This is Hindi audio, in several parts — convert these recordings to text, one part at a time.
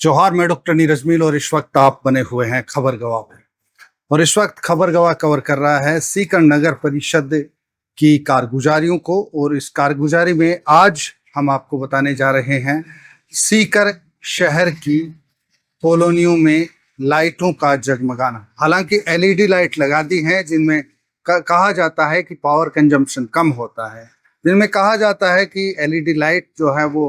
जोहार, मैं डॉक्टर नीरज मील और इस वक्त आप बने हुए हैं खबर गवाह में। और इस वक्त खबर गवाह कवर कर रहा है सीकर नगर परिषद की कारगुजारियों को। और इस कारगुजारी में आज हम आपको बताने जा रहे हैं सीकर शहर की कॉलोनियों में लाइटों का जगमगाना। हालांकि एलईडी लाइट लगा दी हैं जिनमें कहा जाता है कि पावर कंजम्पशन कम होता है, जिनमें कहा जाता है कि एलईडी लाइट जो है वो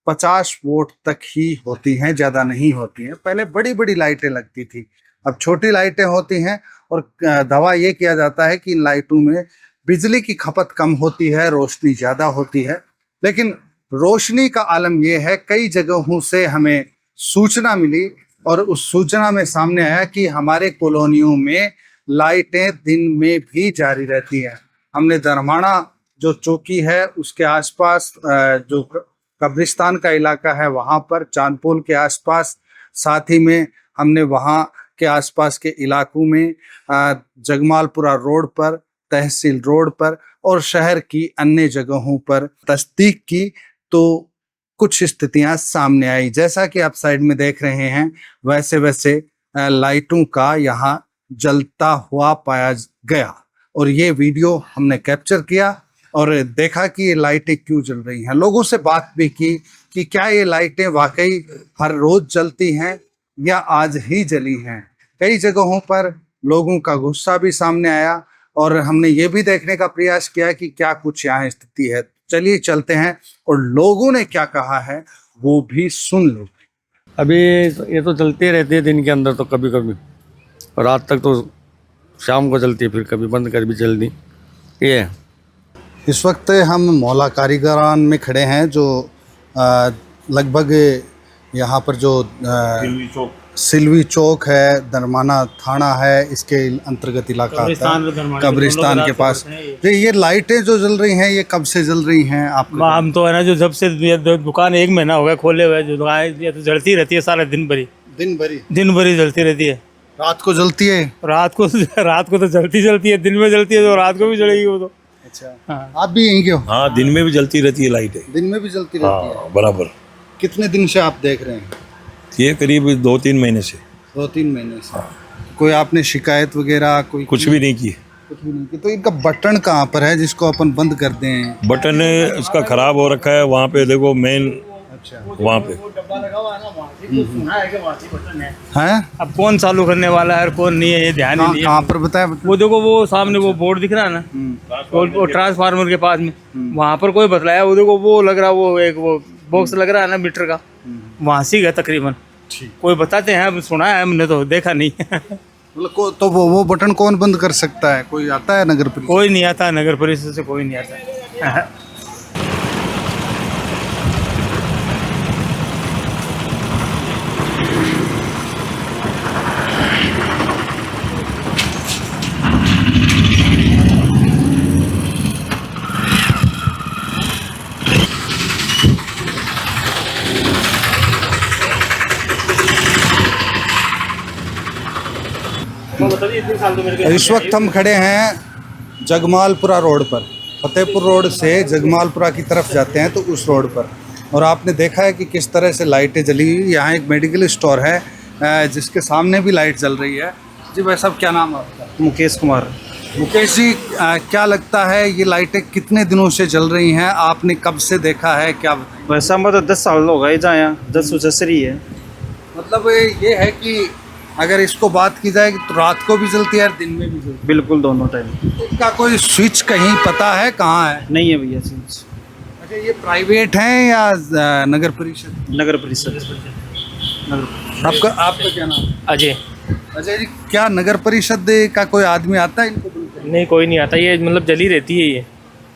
50 वोट तक ही होती हैं, ज़्यादा नहीं होती हैं। पहले बड़ी बड़ी लाइटें लगती थी, अब छोटी लाइटें होती हैं। और दावा ये किया जाता है कि इन लाइटों में बिजली की खपत कम होती है, रोशनी ज़्यादा होती है। लेकिन रोशनी का आलम यह है, कई जगहों से हमें सूचना मिली और उस सूचना में सामने आया कि हमारे कॉलोनियों में लाइटें दिन में भी जारी रहती हैं। हमने धर्माणा जो चौकी है उसके आसपास, जो कब्रिस्तान का इलाका है वहाँ पर, चांदपोल के आसपास, साथ ही में हमने वहाँ के आसपास के इलाकों में जगमालपुरा रोड पर, तहसील रोड पर और शहर की अन्य जगहों पर तस्दीक की तो कुछ स्थितियां सामने आई। जैसा कि आप साइड में देख रहे हैं वैसे वैसे लाइटों का यहाँ जलता हुआ पाया गया और ये वीडियो हमने कैप्चर किया और देखा कि ये लाइटें क्यों जल रही हैं। लोगों से बात भी की कि क्या ये लाइटें वाकई हर रोज जलती हैं या आज ही जली हैं। कई जगहों पर लोगों का गुस्सा भी सामने आया और हमने ये भी देखने का प्रयास किया कि क्या कुछ यहाँ स्थिति है। चलिए चलते हैं और लोगों ने क्या कहा है वो भी सुन लो। अभी ये तो चलते रहती है दिन के अंदर, तो कभी कभी रात तक, तो शाम को चलती है, फिर कभी बंद कर भी चलती। ये है। इस वक्त हम मौला कारीगरान में खड़े हैं जो लगभग यहाँ पर जो सिलवी चौक है, दरमाना थाना है, इसके अंतर्गत इलाका आता है, कब्रिस्तान के पास। ये लाइटें जो जल रही हैं ये कब से जल रही हैं आपको? हम तो है ना, जो जब से दुकान 1 महीना हो गया खोले हुए, जो दुकान ये तो जलती रहती है सारा दिन भरी जलती रहती है। रात को जलती है? रात को तो जलती है, दिन में जलती है तो रात को भी जलेगी वो तो। अच्छा, हाँ। आप भी यहीं के हो? हाँ, दिन में भी जलती रहती है लाइटें। दिन में भी जलती रहती है? बराबर। कितने दिन से आप देख रहे हैं? ये करीब 2-3 महीने से। 2-3 महीने से। कोई आपने शिकायत वगैरह कोई कुछ भी नहीं की। कुछ भी नहीं की। तो इनका बटन कहाँ पर है जिसको अपन बंद कर दें? बटन उसका खराब हो रखा है, वहाँ पे देखो मेन। अच्छा, वहाँ पे है। अब कौन चालू करने वाला है और कौन नहीं है ये ध्यान ही नहीं है। कहाँ पर बताया? वो देखो, वो सामने वो बोर्ड दिख रहा है ना, वो ट्रांसफार्मर के पास में, वहाँ पर कोई बतलाया। वो देखो वो लग रहा है, वो एक वो बॉक्स लग रहा है ना मीटर का, वहाँ से गया तकरीबन। कोई बताते हैं, सुना है हमने, तो देखा नहीं। तो वो बटन कौन बंद कर सकता है? कोई आता है नगर परिषद? कोई नहीं आता, नगर परिषद से कोई नहीं आता। इस वक्त हम खड़े हैं जगमालपुरा रोड पर। फतेहपुर रोड से जगमालपुरा की तरफ जाते हैं तो उस रोड पर, और आपने देखा है कि किस तरह से लाइटें जली हुई। यहाँ एक मेडिकल स्टोर है जिसके सामने भी लाइट जल रही है। जी भाई साहब, क्या नाम है आपका? मुकेश कुमार। मुकेश जी, क्या लगता है ये लाइटें कितने दिनों से जल रही हैं? आपने कब से देखा है? क्या वैसा मतलब 10 साल हो गए जाए, 10 रही है। मतलब ये है कि अगर इसको बात की जाए तो रात को भी जलती है और दिन में भी जलती है? बिल्कुल, दोनों टाइम। इसका कोई स्विच कहीं पता है कहाँ है? नहीं है भैया स्विच। अच्छा, ये प्राइवेट है या नगर परिषद? नगर परिषद। आपका क्या नाम? अजय। अजय जी, क्या नगर परिषद का कोई आदमी आता है इनको बंद करने? नहीं, कोई नहीं आता, ये मतलब जली रहती है ये।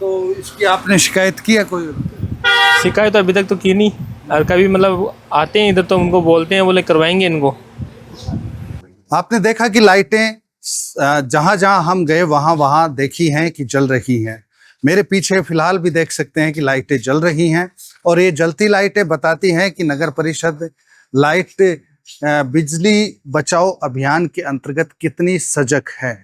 तो इसकी आपने शिकायत की है कोई? शिकायत तो अभी तक तो की नहीं। और कभी मतलब आते हैं इधर तो उनको बोलते हैं, बोले करवाएंगे इनको। आपने देखा कि लाइटें जहां जहां हम गए वहां वहां देखी हैं कि जल रही हैं। मेरे पीछे फिलहाल भी देख सकते हैं कि लाइटें जल रही हैं और ये जलती लाइटें बताती हैं कि नगर परिषद लाइट बिजली बचाओ अभियान के अंतर्गत कितनी सजग है।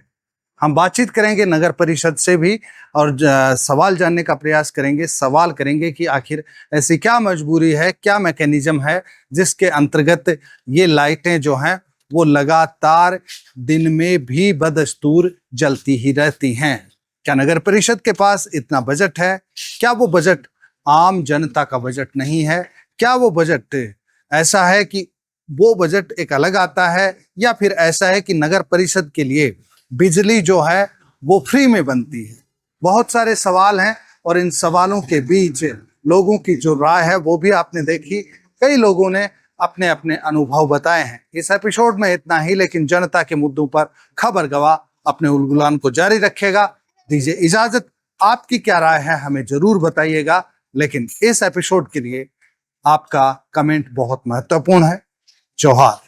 हम बातचीत करेंगे नगर परिषद से भी और सवाल जानने का प्रयास करेंगे, सवाल करेंगे कि आखिर ऐसी क्या मजबूरी है, क्या मैकेनिज्म है जिसके अंतर्गत ये लाइटें जो हैं वो लगातार दिन में भी बदस्तूर जलती ही रहती हैं। क्या नगर परिषद के पास इतना बजट है? क्या वो बजट आम जनता का बजट नहीं है? क्या वो बजट ऐसा है कि वो बजट एक अलग आता है, या फिर ऐसा है कि नगर परिषद के लिए बिजली जो है वो फ्री में बनती है? बहुत सारे सवाल हैं और इन सवालों के बीच लोगों की जो राय है वो भी आपने देखी। कई लोगों ने अपने अपने अनुभव बताए हैं। इस एपिसोड में इतना ही, लेकिन जनता के मुद्दों पर खबर गवाह अपने उलगुलान को जारी रखेगा। दीजिए इजाजत। आपकी क्या राय है हमें जरूर बताइएगा, लेकिन इस एपिसोड के लिए आपका कमेंट बहुत महत्वपूर्ण है। जोहार।